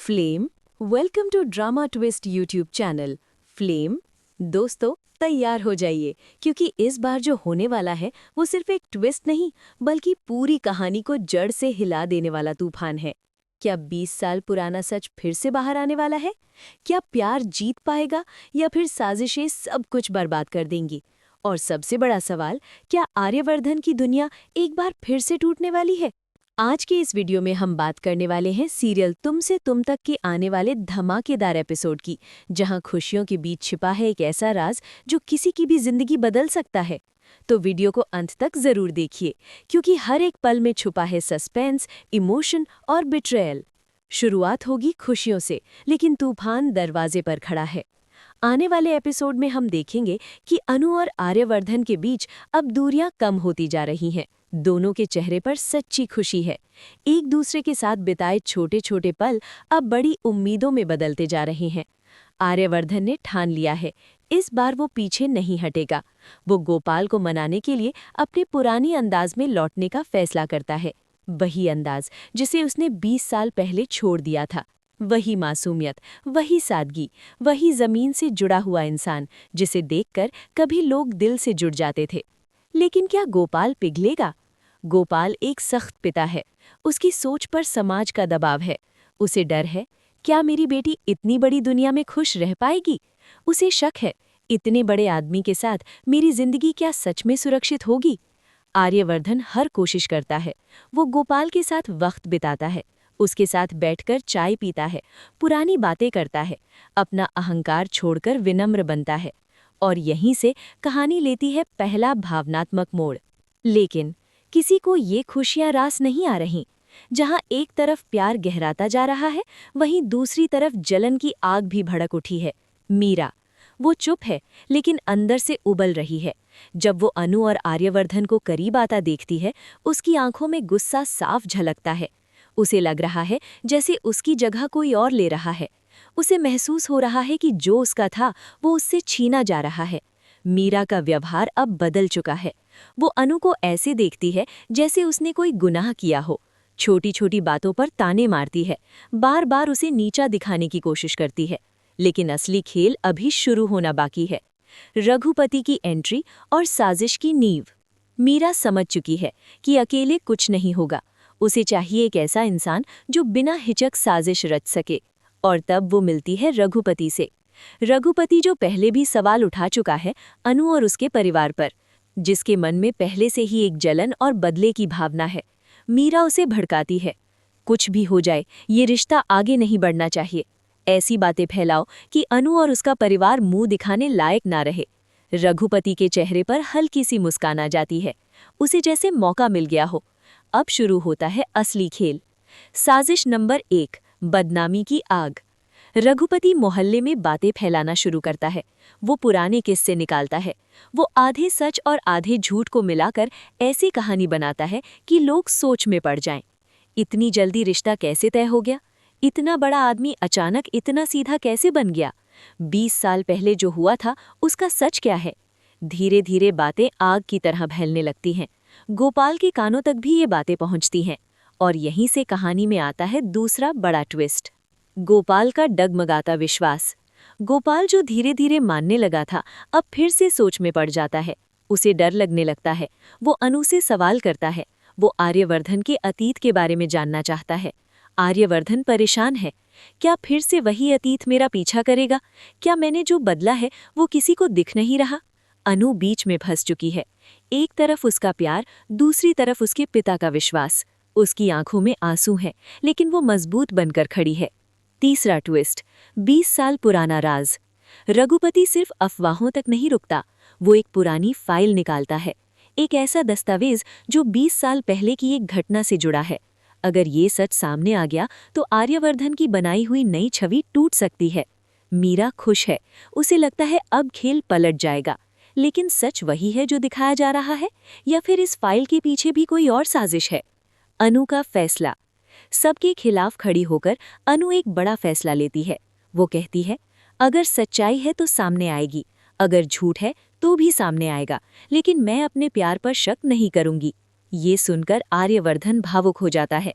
Flame, welcome to drama twist YouTube channel. Flame, दोस्तों तैयार हो जाइए क्योंकि इस बार जो होने वाला है वो सिर्फ एक ट्विस्ट नहीं बल्कि पूरी कहानी को जड़ से हिला देने वाला तूफान है। क्या 20 साल पुराना सच फिर से बाहर आने वाला है? क्या प्यार जीत पाएगा या फिर साजिशें सब कुछ बर्बाद कर देंगी? और सबसे बड़ा सवाल, क्या आर्यवर्धन की दुनिया एक बार फिर से टूटने वाली है? आज के इस वीडियो में हम बात करने वाले हैं सीरियल तुम से तुम तक के आने वाले धमाकेदार एपिसोड की, जहां खुशियों के बीच छिपा है एक ऐसा राज जो किसी की भी जिंदगी बदल सकता है। तो वीडियो को अंत तक जरूर देखिए क्योंकि हर एक पल में छुपा है सस्पेंस, इमोशन और बिट्रेयल। शुरुआत होगी खुशियों से, लेकिन तूफान दरवाजे पर खड़ा है। आने वाले एपिसोड में हम देखेंगे कि अनु और आर्यवर्धन के बीच अब दूरियां कम होती जा रही हैं। दोनों के चेहरे पर सच्ची खुशी है। एक दूसरे के साथ बिताए छोटे छोटे पल अब बड़ी उम्मीदों में बदलते जा रहे हैं। आर्यवर्धन ने ठान लिया है, इस बार वो पीछे नहीं हटेगा। वो गोपाल को मनाने के लिए अपने पुरानी अंदाज में लौटने का फैसला करता है। वही अंदाज जिसे उसने 20 साल पहले छोड़ दिया था। वही मासूमियत, वही सादगी, वही जमीन से जुड़ा हुआ इंसान जिसे देखकर कभी लोग दिल से जुड़ जाते थे। लेकिन क्या गोपाल पिघलेगा? गोपाल एक सख्त पिता है। उसकी सोच पर समाज का दबाव है। उसे डर है, क्या मेरी बेटी इतनी बड़ी दुनिया में खुश रह पाएगी? उसे शक है, इतने बड़े आदमी के साथ मेरी जिंदगी क्या सच में सुरक्षित होगी? आर्यवर्धन हर कोशिश करता है। वो गोपाल के साथ वक्त बिताता है, उसके साथ बैठकर चाय पीता है, पुरानी बातें करता है, अपना अहंकार छोड़कर विनम्र बनता है। और यहीं से कहानी लेती है पहला भावनात्मक मोड़। लेकिन किसी को ये खुशियां रास नहीं आ रहीं। जहां एक तरफ प्यार गहराता जा रहा है, वहीं दूसरी तरफ जलन की आग भी भड़क उठी है। मीरा, वो चुप है लेकिन अंदर से उबल रही है। जब वो अनु और आर्यवर्धन को करीब आता देखती है, उसकी आंखों में गुस्सा साफ झलकता है। उसे लग रहा है जैसे उसकी जगह कोई और ले रहा है। उसे महसूस हो रहा है कि जो उसका था वो उससे छीना जा रहा है। मीरा का व्यवहार अब बदल चुका है। वो अनु को ऐसे देखती है जैसे उसने कोई गुनाह किया हो। छोटी छोटी बातों पर ताने मारती है, बार बार उसे नीचा दिखाने की कोशिश करती है। लेकिन असली खेल अभी शुरू होना बाकी है। रघुपति की एंट्री और साजिश की नींव। मीरा समझ चुकी है कि अकेले कुछ नहीं होगा। उसे चाहिए एक ऐसा इंसान जो बिना हिचक साजिश रच सके। और तब वो मिलती है रघुपति से। रघुपति जो पहले भी सवाल उठा चुका है अनु और उसके परिवार पर, जिसके मन में पहले से ही एक जलन और बदले की भावना है। मीरा उसे भड़काती है, कुछ भी हो जाए ये रिश्ता आगे नहीं बढ़ना चाहिए। ऐसी बातें फैलाओ कि अनु और उसका परिवार मुंह दिखाने लायक ना रहे। रघुपति के चेहरे पर हल्की सी मुस्कान आ जाती है, उसे जैसे मौका मिल गया हो। अब शुरू होता है असली खेल। साजिश नंबर 1, बदनामी की आग। रघुपति मोहल्ले में बातें फैलाना शुरू करता है। वो पुराने किस्से निकालता है। वो आधे सच और आधे झूठ को मिलाकर ऐसी कहानी बनाता है कि लोग सोच में पड़ जाएं। इतनी जल्दी रिश्ता कैसे तय हो गया? इतना बड़ा आदमी अचानक इतना सीधा कैसे बन गया? 20 साल पहले जो हुआ था उसका सच क्या है? धीरे धीरे बातें आग की तरह फैलने लगती हैं। गोपाल के कानों तक भी ये बातें पहुंचती हैं। और यहीं से कहानी में आता है दूसरा बड़ा ट्विस्ट। गोपाल का डगमगाता विश्वास। गोपाल जो धीरे धीरे मानने लगा था, अब फिर से सोच में पड़ जाता है। उसे डर लगने लगता है। वो अनु से सवाल करता है। वो आर्यवर्धन के अतीत के बारे में जानना चाहता है। आर्यवर्धन परेशान है। क्या फिर से वही अतीत मेरा पीछा करेगा? क्या मैंने जो बदला है वो किसी को दिख नहीं रहा? अनु बीच में फंस चुकी है। एक तरफ उसका प्यार, दूसरी तरफ उसके पिता का विश्वास। उसकी आंखों में आंसू हैं, लेकिन वो मजबूत बनकर खड़ी है। तीसरा ट्विस्ट, 20 साल पुराना राज। रघुपति सिर्फ अफवाहों तक नहीं रुकता, वो एक पुरानी फाइल निकालता है। एक ऐसा दस्तावेज जो 20 साल पहले की एक घटना से जुड़ा है। अगर ये सच सामने आ गया तो आर्यवर्धन की बनाई हुई नई छवि टूट सकती है। मीरा खुश है, उसे लगता है अब खेल पलट जाएगा। लेकिन सच वही है जो दिखाया जा रहा है, या फिर इस फाइल के पीछे भी कोई और साजिश है? अनु का फैसला। सबके खिलाफ खड़ी होकर अनु एक बड़ा फैसला लेती है। वो कहती है, अगर सच्चाई है तो सामने आएगी, अगर झूठ है तो भी सामने आएगा, लेकिन मैं अपने प्यार पर शक नहीं करूंगी। ये सुनकर आर्यवर्धन भावुक हो जाता है।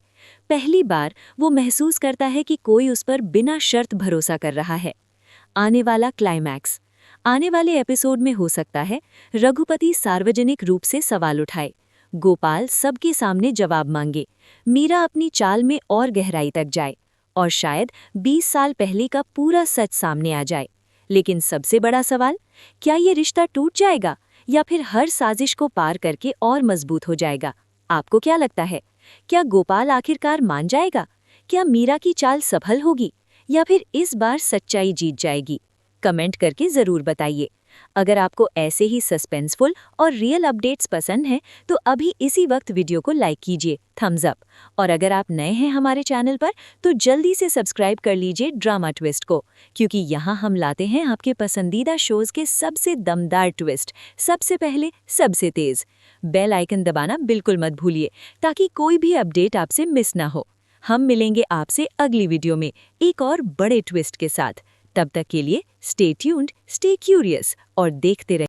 पहली बार वो महसूस करता है कि कोई उस पर बिना शर्त भरोसा कर रहा है। आने वाला क्लाइमैक्स। आने वाले एपिसोड में हो सकता है रघुपति सार्वजनिक रूप से सवाल उठाए, गोपाल सबके सामने जवाब मांगे, मीरा अपनी चाल में और गहराई तक जाए और शायद 20 साल पहले का पूरा सच सामने आ जाए। लेकिन सबसे बड़ा सवाल, क्या ये रिश्ता टूट जाएगा या फिर हर साजिश को पार करके और मजबूत हो जाएगा? आपको क्या लगता है? क्या गोपाल आखिरकार मान जाएगा? क्या मीरा की चाल सफल होगी या फिर इस बार सच्चाई जीत जाएगी? कमेंट करके ज़रूर बताइए। अगर आपको ऐसे ही सस्पेंसफुल और रियल अपडेट्स पसंद हैं तो अभी इसी वक्त वीडियो को लाइक कीजिए, थम्स अप। और अगर आप नए हैं हमारे चैनल पर तो जल्दी से सब्सक्राइब कर लीजिए ड्रामा ट्विस्ट को, क्योंकि यहाँ हम लाते हैं आपके पसंदीदा शोज़ के सबसे दमदार ट्विस्ट, सबसे पहले, सबसे तेज़। बेल आइकन दबाना बिल्कुल मत भूलिए ताकि कोई भी अपडेट आपसे मिस ना हो। हम मिलेंगे आपसे अगली वीडियो में एक और बड़े ट्विस्ट के साथ। तब तक के लिए स्टे ट्यून्ड, स्टे क्यूरियस और देखते रहिए।